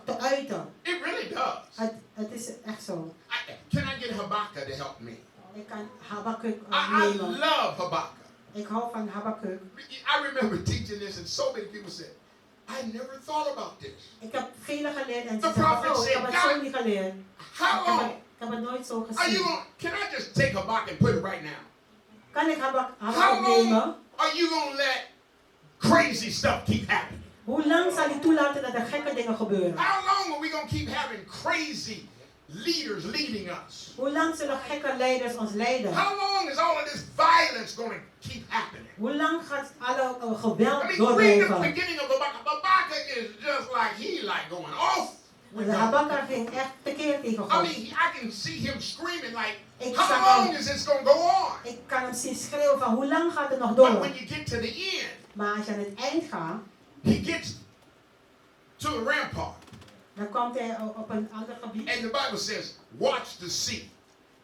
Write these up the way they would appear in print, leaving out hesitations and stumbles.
te uiten. It really does. Het is echt zo. Can I get Habakkuk to help me? Ik kan Habakkuk I nemen. love Habakkuk. Ik hou van Habakkuk. I remember teaching this and so many people said, I never thought about this. Ik heb vele geleerd en The ze zeggen, prophet oh, ik heb said, het zo God, niet geleerd. How long? Ik heb het nooit zo Are you gezien. going? Can I just take Habakkuk and put it right now? Kan ik How Habakkuk nemen? long are you going to let crazy stuff keep happening? Hoe lang zal hij toelaten dat er gekke dingen gebeuren? How long are we going to keep having crazy leaders leading us? Hoe lang zullen gekke leiders ons leiden? How long is all of this violence going to keep happening? Hoe lang gaat alle geweld I mean, read the doorblijven? beginning of Habakkuk. Habakkuk is just like he going off. De Habakkuk ging echt tekeer tegen I God. mean, I can see him screaming like, Ik how zag long hem- is this going to go on? Ik kan hem zien schreeuwen van hoe lang gaat het nog But door? when you get to the end, Maar als je aan het eind gaat, he gets to the rampart. dan komt hij op een ander gebied. And the Bible says, watch the sea.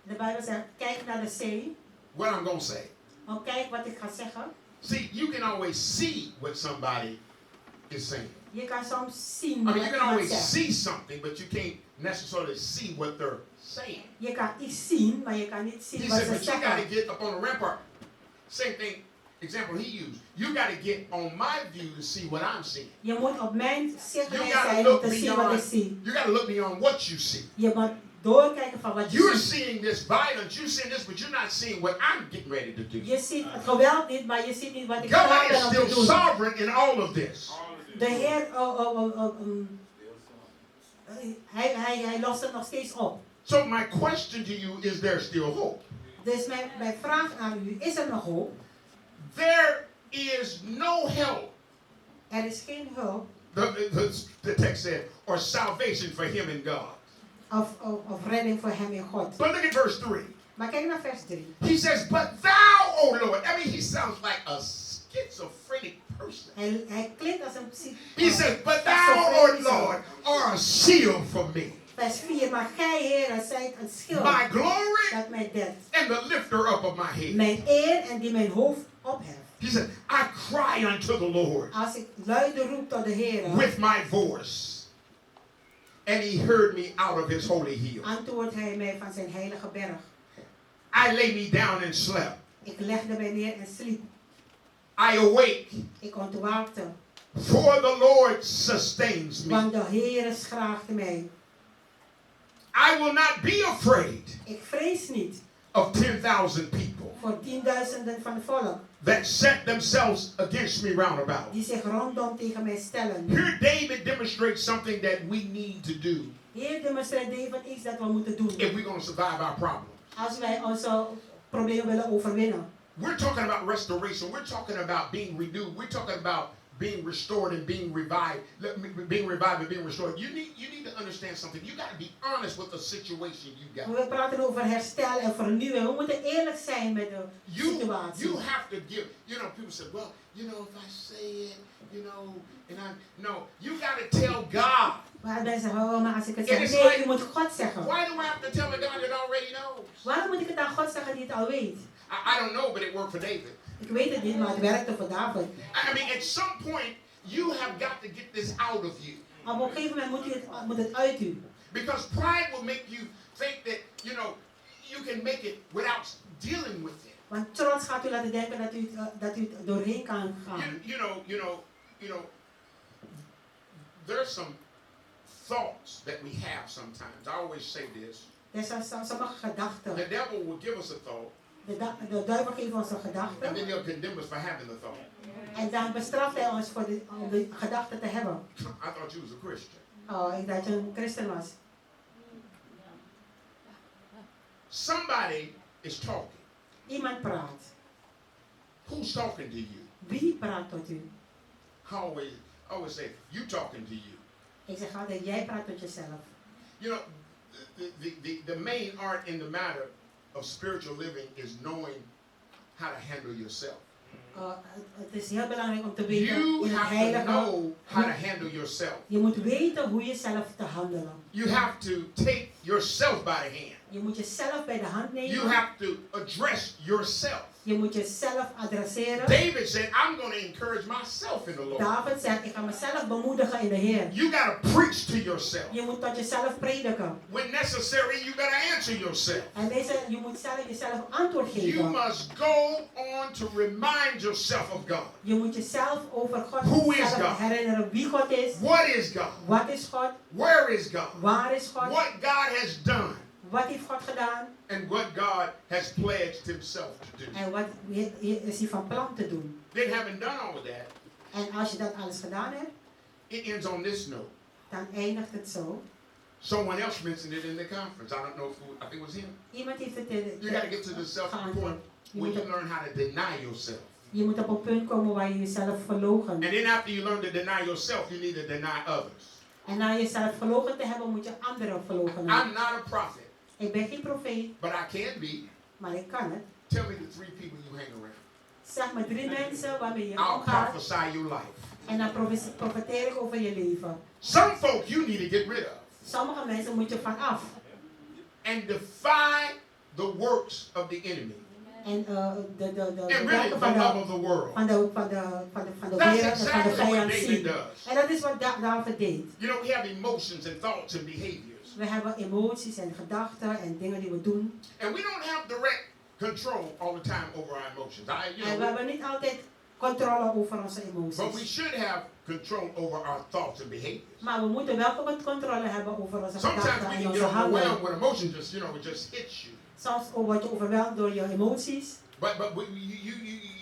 De Bijbel zegt, kijk naar de zee. What I'm going to say. Oh, kijk wat ik ga zeggen. See, you can always see what somebody is saying. Je kan soms zien I wat mean, you can iemand always zegt. see something, but you can't necessarily see what they're saying. Je kan iets zien, maar je kan niet zien He wat said, ze but you got to zeggen. get up on the rampart. Same thing, example he used. You got to get on my view to see what I'm seeing. Je moet op mijn zicht You zijn got to om look te zien wat ik beyond. zie. You got to look beyond what you see. Je moet doorkijken van wat je You're ziet. seeing this violence, you're seeing this, but you're not seeing what I'm getting ready to do. Je ziet het geweld niet, maar je ziet niet wat ik God klaar is ben om still te doen. sovereign in all of this. De Heer, hij lost het nog steeds op. So my question to you is, there still hope? Dus mijn vraag aan u, is er nog hoop? There is no help. Er is geen hulp The text said, or salvation for him in God. of redding voor hem in God. But look at verse 3. Maar kijk naar vers 3. He says, but thou, O Lord. I mean, he sounds like a schizophrenic person. Hij klinkt als een He says, but thou, O Lord, are a shield for me. Vers 4. Maar gij, Heer, zijt een schild My glory dat mij dedt. and the lifter up of my head. Mijn eer en die mijn hoofd opheft. He said, I cry unto the Lord Als ik luide roep tot de Heer, with my voice. And he heard me out of his holy hill. antwoordt hij mij van zijn heilige berg. I lay me down and slept. Ik legde mij neer en sliep. I awake, Ik ontwaakte, for the Lord sustains me. want de Heer schraagde mij. I will not be afraid Ik vrees niet of 10,000 people voor tienduizenden van het volk that set themselves against me round about. die zich rondom tegen mij stellen. Here David demonstrates something that we need to do Heer, demonstreert David iets dat we moeten doen. if we're going to survive our problems. Als wij onze problemen willen overwinnen. We're talking about restoration. We're talking about being renewed. We're talking about being restored and being revived. Being revived and being restored. You need to understand something. You got to be honest with the situation you got. We praten over herstel en vernieuwen. We moeten eerlijk zijn met de situatie. You have to give. You know, people say, well, you know, if I say it, you know, and no, you got to tell God. Maar mensen zeggen, oh, maar als ik het It zeg, is nee, like, je moet God zeggen. Why do I have to tell a God that already knows? Waarom moet ik het aan God zeggen die het al weet? I don't know, but it worked for David. Ik weet het niet, maar het werkte voor David. I mean, at some point, you have got to get this out of you. Maar op een gegeven moment moet het uit u. Because pride will make you think that, you know, you can make it without dealing with it. Want trots gaat u laten denken dat u het doorheen kan gaan. You know, there's some thoughts that we have sometimes. I always say this. Er zijn sommige gedachten. The devil will give us a thought, De duivel geeft ons een and gedachte. then he'll condemn us for having the thought. En dan bestraft hij ons om de gedachte te hebben. I thought you was a Christian. Oh, ik dacht je een christen was. Somebody is talking. Iemand praat. Who's talking to you? Wie praat tot u? I always say, you talking to you. Ik zeg altijd, jij praat tot jezelf. You know, the main art in the matter of spiritual living is knowing how to handle yourself. Het is heel belangrijk om te weten You in het have to heilige. know how to handle yourself. Je moet weten hoe je zelf te handelen. You have to take yourself by the hand. Je moet jezelf bij de hand nemen. You have to address yourself. Je moet jezelf adresseren. David said, I'm going to encourage myself in the Lord. David zegt, ik ga mezelf bemoedigen in de Heer. You got to preach to yourself. Je moet tot jezelf prediken. When necessary, you got to answer yourself. En je moet jezelf antwoord You geven. must go on to remind yourself of God. Je moet jezelf over God Who is zelf God? herinneren wie God is. What is God? Wat is God? Where is God? Waar is God? What God has done. Wat heeft God gedaan? And what God has pledged himself to do. En wat is hij van plan te doen? Then having done all of that, En als je dat alles gedaan hebt, it ends on this note. dan eindigt het zo. Someone else mentioned it in the conference. I don't know I think it was him. Iemand heeft het You got to get to the self-point when you learn how to deny yourself. Je moet op een punt komen waar je jezelf verloochent. And then after you learn to deny yourself, you need to deny others. En na jezelf verloochend te hebben, moet je anderen verloochenen. I'm not a prophet, Ik ben geen profeet, but I can be. maar ik kan het. Tell me the 3 people you hang around. Zeg maar 3 mensen waarmee je I'll omgaat. prophesy your life. En dan profeteer ik over je leven. Some folk you need to get rid of. Sommige mensen moet je vanaf. And defy the works of the enemy. En de And really werken the van love of the world. de That's wereld en van de exactly what vijand David zien. does. En dat is wat David deed. You know, we have emotions and thoughts and behaviors. We hebben emoties en gedachten en dingen die we doen. And we don't have direct control all the time over our emotions. En we hebben niet altijd controle over onze But we emoties. should have control over our thoughts and behaviors. Maar we moeten wel controle hebben over onze Sometimes gedachten we en can onze get overwhelmed handelen. when emotion just, it just hits you. Soms word je overweldigd door je emoties. But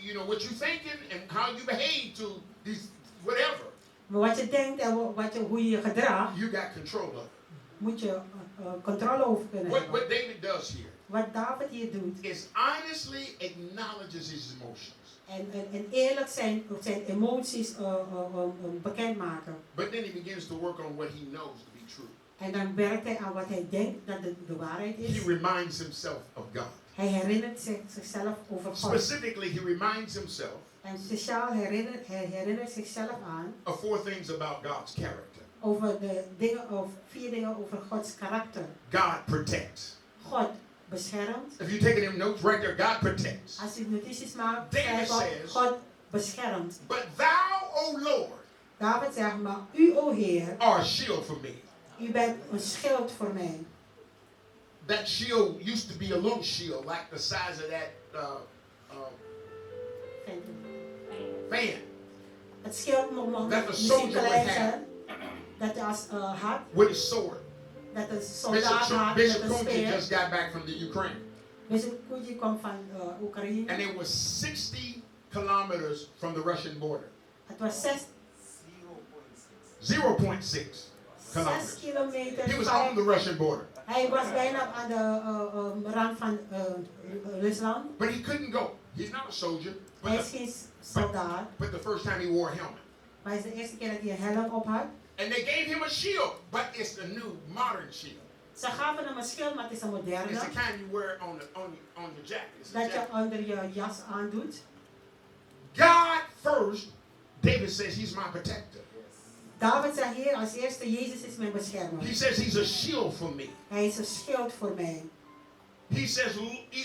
you know what you're thinking and how you behave to these whatever. Maar wat je denkt en hoe je je gedraagt, You got control of it. moet je controle over kunnen hebben. What David does here Wat David hier doet, is honestly acknowledges his emotions. en eerlijk zijn emoties bekendmaken. But then he begins to work on what he knows to be true. En dan werkt hij aan wat hij denkt dat de waarheid is. He reminds himself of God. Hij herinnert zichzelf over God. Specifically, he reminds himself En speciaal hij herinnert zichzelf aan of 4 things about God's character. over de dingen, of 4 dingen over Gods karakter. God protects. God beschermt. If you're taking them notes right there, God protects. Als je notities maakt, David schrijf op, says, God beschermt. But thou, O Lord, David zegt, maar u, o Heer, are a shield for me. u bent een schild voor mij. That shield used to be a little shield, like the size of that fan. Het schild That the misschien soldier would klein have. zijn, dat je als had, With his sword. dat een soldaat had met Bishop een Kunji speer. just got back from the Ukraine. Bishop Kunji komt van Oekraïne. And it was 60 kilometers from the Russian border. Het was 6 0.6 kilometers. kilometer. He was on the Russian border. Hij was bijna aan de rand van Rusland. But he couldn't go. He's not a soldier. Hij is geen soldaat. But the first time he wore a helmet. Maar het is de eerste keer dat hij een helm op had. And they gave him a shield, but it's the new modern shield. Ze gaven hem een schild, maar het is een moderne. It's the kind you wear on your jacket. It's a Dat je jacket. onder je jas aandoet. God first, David says he's my protector. David zegt hier als eerste, Jezus is mijn beschermer. He says he's a shield for me. Hij is een schild voor mij. He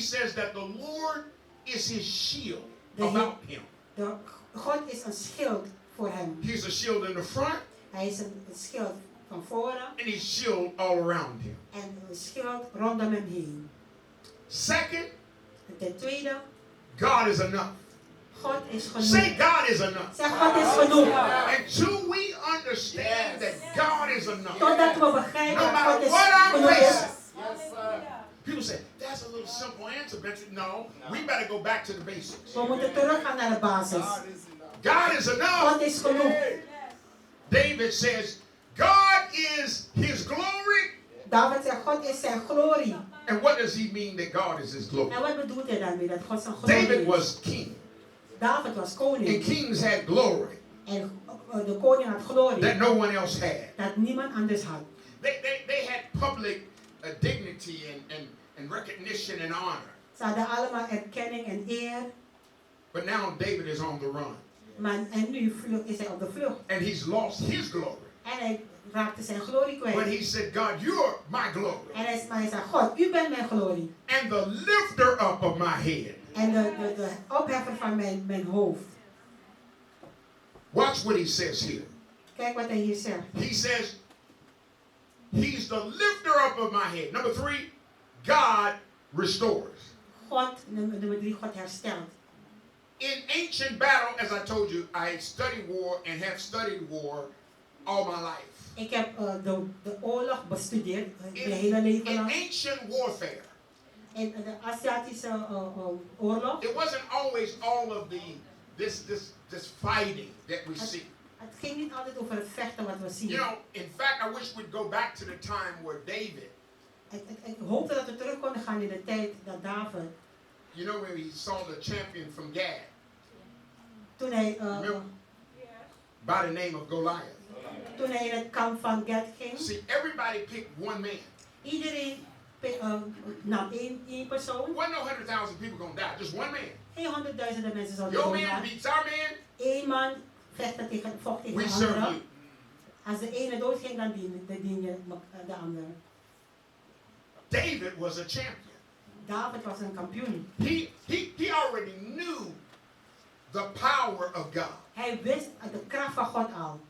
says that the Lord is his shield De about him. God is een schild voor hem. He's a shield in the front Hij is een schild van voren and he's shield all around him. en een schild rondom hem heen. Second, Ten tweede, God is enough. God is genoeg. Say God is enough. Zeg, God is genoeg. Until we understand that God is enough. Totdat we begrijpen No dat matter God is what I'm genoeg facing. is. People say, that's a little simple answer, but no, we better go back to the basics. We moeten teruggaan naar de basis. God is enough. God is genoeg. David says, God is his glory. David zegt, God is zijn glorie. And what does he mean that God is his glory? En wat bedoelt hij daarmee, dat God zijn glorie David is? was king. David was And koning. kings had glory En de koning had glorie. that no one else had. Dat niemand anders had. They had public dignity and recognition and honor. Ze hadden allemaal erkenning en eer. But now David is on the run. En nu is hij op de vlucht. And he's lost his glory. En hij raakte zijn glorie But kwijt. he said, God, you're my glory. En hij zei, God, u bent mijn glorie. And the lifter up of my head. En de opheffer van mijn hoofd. Watch what he says here. Kijk wat hij hier zegt. He says, he's the lifter up of my head. Number 3, God restores. God, nummer 3, God herstelt. In ancient battle, as I told you, I studied war and have studied war all my life. Ik heb de oorlog bestudeerd, mijn hele leven In lang. ancient warfare, In de Aziatische oorlog. it wasn't always all of this fighting that we see. Het ging niet altijd over het vechten wat we zien. You know, in fact, I wish we'd go back to the time where David, Ik hoopte dat we terug konden gaan in de tijd dat David, you know, when he saw the champion from Gad, toen hij by the name of Goliath. in het kamp van Gad ging. See, everybody picked one man. Iedereen nam één persoon. There wasn't no 100,000 people gonna die, just one man. Geen honderdduizenden mensen zouden Your doodgaan. man beats our man, Eén man vocht tegen we de serve andere. you. Als de ene doodging, dan dien je de andere. David was a champion. David was een kampioen. He already knew the power of God. Hij wist de kracht van God al.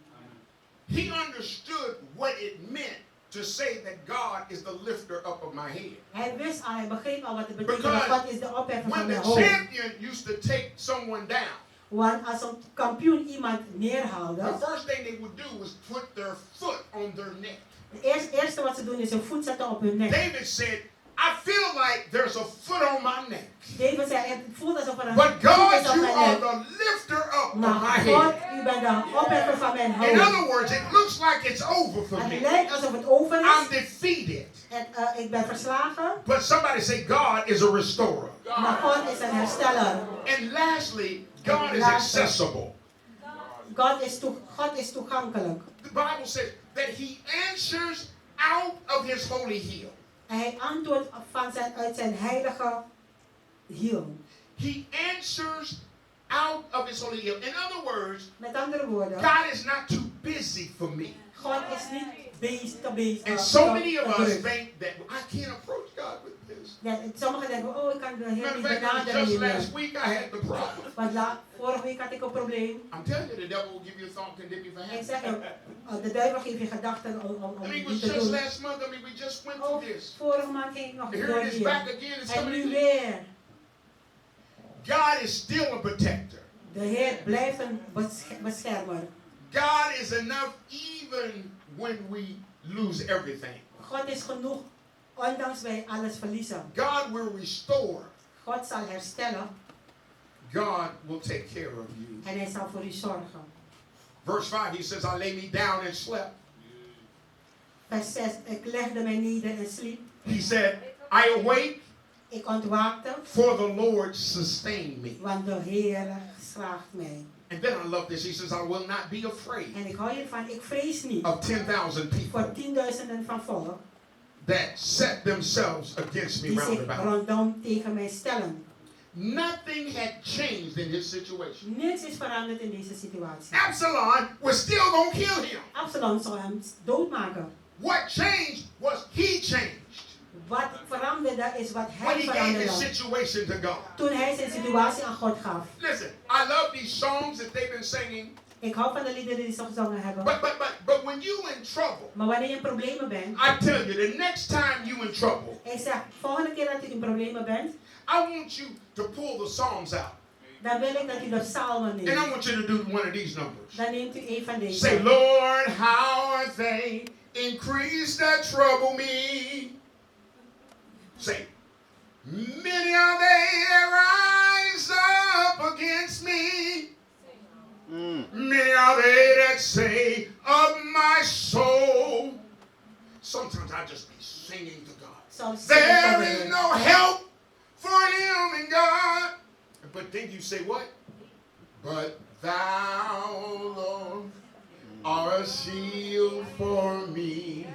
He understood what it meant to say that God is the lifter up of my head. Hij wist al, hij begreep al wat het betekent. Because God is de opheffer van When mijn the hoofd. champion used to take someone down, Want als een kampioen iemand the neerhaalde, first thing they would do was put their foot on their neck. het eerste wat ze doen is hun voet zetten op hun nek. David said, I feel like there's a foot on my neck. David zei, het voelt alsof er een But voet God, is op you mijn are nek. the lifter up of my Maar God, head. u bent de opheffer van mijn In hoofd. other words, it looks like it's over for Het me. lijkt alsof het over I'm is. defeated. En ik ben verslagen. But somebody say God is a restorer. Maar God is een hersteller. And lastly, God is Lastly. accessible. God is toegankelijk. The Bible says that he answers out of his holy hill. En hij antwoordt uit zijn heilige hiel. He answers out of his holy hill. In other words, Met andere woorden, God is not too busy for me. God is niet bezig. And so many of us think that I can't approach God with this. Sommigen denken, oh, ik kan de Heer Matter niet of fact, benaderen just hiermee. last week I had the problem. Want vorige week had ik een probleem. I'm telling you, the devil will give you a thought and condemn you for Ik having. zeg, de duivel geeft je gedachten om I mean, it die was te just doen. last month. I mean, we just went Oh, through this. vorige maand ging ik nog And door here it is back hier. again. It's En coming nu again. weer. God is still a protector. De Heer blijft een beschermer. God is enough even when we lose everything. God is genoeg, ondanks wij alles verliezen. God will restore. God zal herstellen God will take care of you. en hij zal voor u zorgen. Verse 5, he says, I lay me down and slept. Vers 6, ik legde mij neder en sliep. He said, I awake, Ik ontwaakte, for the Lord sustained me. want de Heer slaagt mij. And then I love this. He says, I will not be afraid En ik hou hiervan, ik vrees niet of 10,000 voor people tienduizenden van volk that set themselves against me die round zich about. rondom tegen mij stellen. Nothing had changed in his situation. Niets is veranderd in deze situatie. Absalom was still going to kill him. Absalom zou hem doodmaken. What changed was he changed Wat veranderde is wat when hij he gave his veranderde. situation to God. Toen hij zijn situatie aan God gaf. Listen, I love these songs that they've been singing, Ik hou van de liederen die ze gezongen hebben. but when you in trouble, Maar wanneer je in problemen bent, I tell you, the next time you in trouble, ik zeg, volgende keer dat u in problemen bent, I want you to pull the Psalms out. dan wil ik dat u de psalmen And I neemt. want you to do one of these numbers. Dan neemt u een van deze. Say, Lord, how are they increased that trouble me? Say, many are they that rise up against me. Many are they that say of my soul. Sometimes I just be singing to God. Soms There is no help for him in God. But then you say what? But thou, Lord, art a shield for me,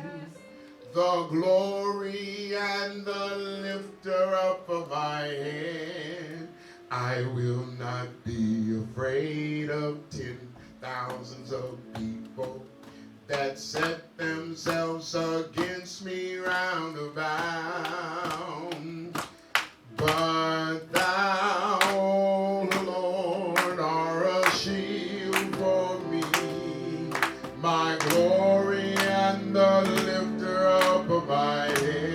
the glory and the lifter up of my head. I will not be afraid of 10,000s of people that set themselves against me round about. But thou, O Lord, are a shield for me, my glory and the lifter up of my head.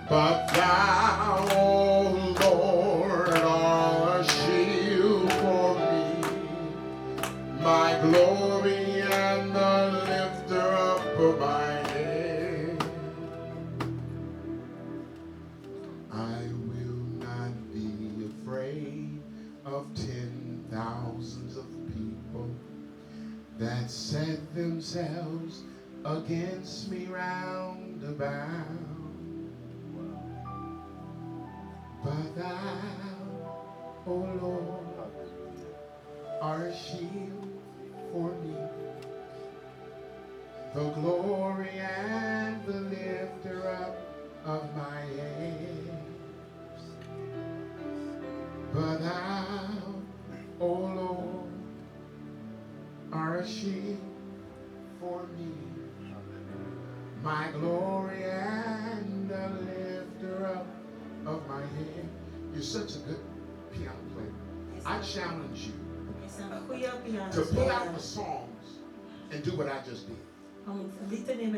But thou, O Lord, are a shield for me, my glory and the lifter up of my head. I will not be afraid of 10,000s of people that set themselves against me round about. But thou, O Lord, art a shield for me, the glory and the lifter up of my head. But thou, O Lord, art a shield for me, my glory and the lifter up of my head. You're such a good piano player. I challenge you to pull out the songs and do what I just did.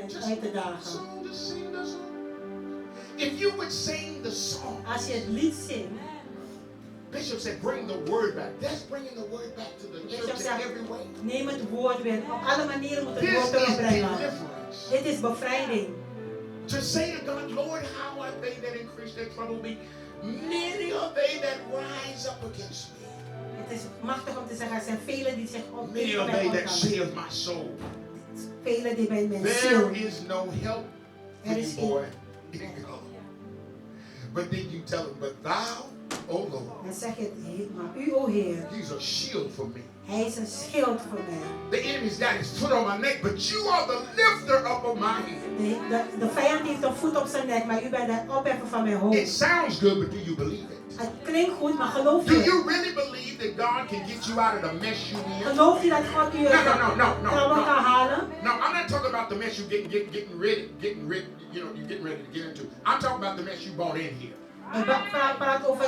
Just sing the song. If you would sing the song. Als je het lied zingt. Bishop said, bring the word back. That's bringing the word back to the church in every way. Neem het woord weer. Op alle manieren moet het woord terugbrengen. Dit is bevrijding. To say to God, Lord, how are they that increase their trouble me? Many are they that rise up against me. Het is machtig om te zeggen, er zijn velen die zich op many are they that say of my soul. Velen die bij mijn ziel. There is no help for you, boy. But then you tell him, but thou, O Lord. Dan zeg je, maar u, o Heer. He's a shield for me. Hij is een schild voor mij. The enemy's got his foot on my neck, but you are the lifter up of my head. De vijand heeft een voet op zijn nek, maar u bent de opheffer van mijn hoofd. It sounds good, but do you believe it? Het klinkt goed, maar geloof je? Do you really believe that God can get you out of the mess you in? Gelooft u dat God u trouwen kan halen? No, I'm not talking about the mess you getting ready, you know, you're getting ready to get into. I'm talking about the mess you brought in here. Ik praat over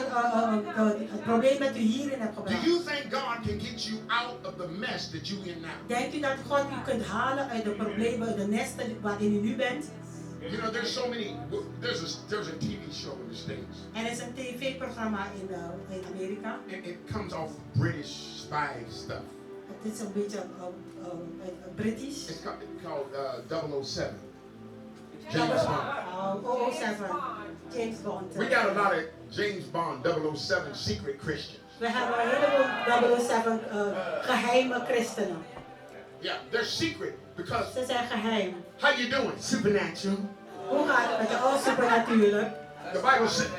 het probleem dat u hierin hebt gebracht. Do you think God can get you out of the mess that you in now? Denkt u dat God u kunt halen uit de problemen, de nesten waarin u nu bent? You know, there's so many. There's a TV show in the States. Er is een tv-programma in Amerika. It comes off British spy stuff. Het is een beetje British. It's called 007. James Bond. 007. James Bond. We got a lot of James Bond 007 secret Christians. We hebben een heleboel 007 geheime christenen. Yeah, they're secret because. Ze zijn geheim. How you doing? Supernatural. Hoe gaat het met je? Oh, supernatuurlijk.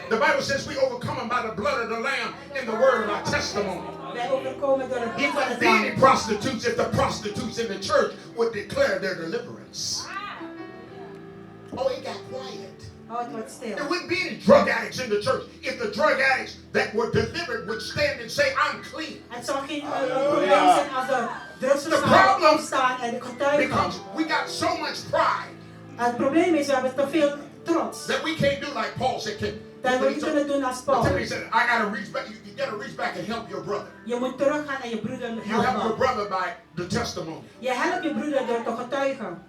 The Bible says we overcome them by the blood of the Lamb and the word of our testimony. Wij overkomen door het bloed van het Any lam. prostitutes, if the prostitutes in the church would declare their deliverance. Oh, it got quiet. Oh, het wordt stil. There wouldn't be any drug addicts in the church if the drug addicts that were delivered would stand and say, I'm clean. Het zou geen probleem zijn als de drugsverslaafden opstaan en de getuigen. Because we got so much pride. Het probleem is, we hebben te veel trots. That we can't do like Paul said. Dat we niet kunnen doen als Paul. Timothy said, I gotta reach back. You gotta reach back and help your brother. Je moet teruggaan en je broeder helpen. You help your brother by the testimony. Je helpt je broeder door te getuigen.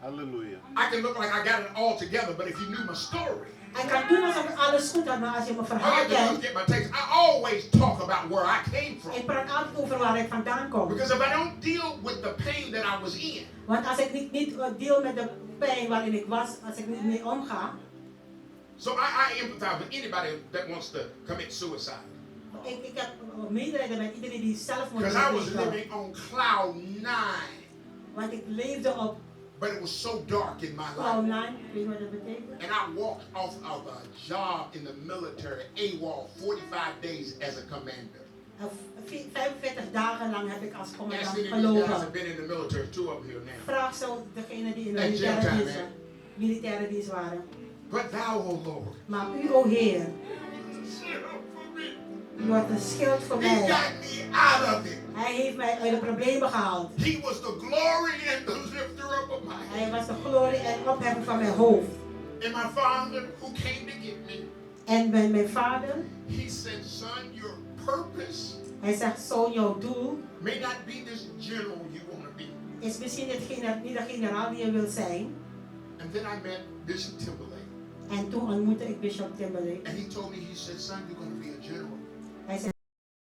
Hallelujah. I can look like I got it all together, but if you knew my story. Ik kan doen alsof ik alles goed heb, maar als je mijn verhaal kent. I always talk about where I came from. Ik praat altijd over waar ik vandaan kom. Because if I don't deal with the pain that I was in. Want als ik niet deel met de pijn waarin ik was, als ik niet mee omga. So I empathize with anybody that wants to commit suicide. Ik heb medelijden met iedereen die zelfmoord doet. Because I was living on cloud 9. Want ik leefde op. But it was so dark in my life. Cloud 9, weet je wat dat betekent? And I walked off of a job in the military, AWOL, 45 days as a commander. 45 dagen lang heb ik als commandant gelopen. gelopen. Have been in the military, 2 of them here now. Vraag zo degene die in de militaire dienst waren. But thou, O Lord, maar u, o Heer, Je wordt een schild voor He mij. got me out of it. Hij heeft mij uit de problemen gehaald. He was the glory and the lifter up of my Hij head. was de glorie en opheffing van mijn hoofd. And my father, who came to get me, En mijn vader, he said, son, your purpose hij zegt, zoon, jouw doel may not be this general you want to be. is misschien niet de generaal die je wil zijn. And then I met Bishop Timberlake. En toen ontmoette ik Bishop Timberlake. And he told me, he said, son, you're going to be a general.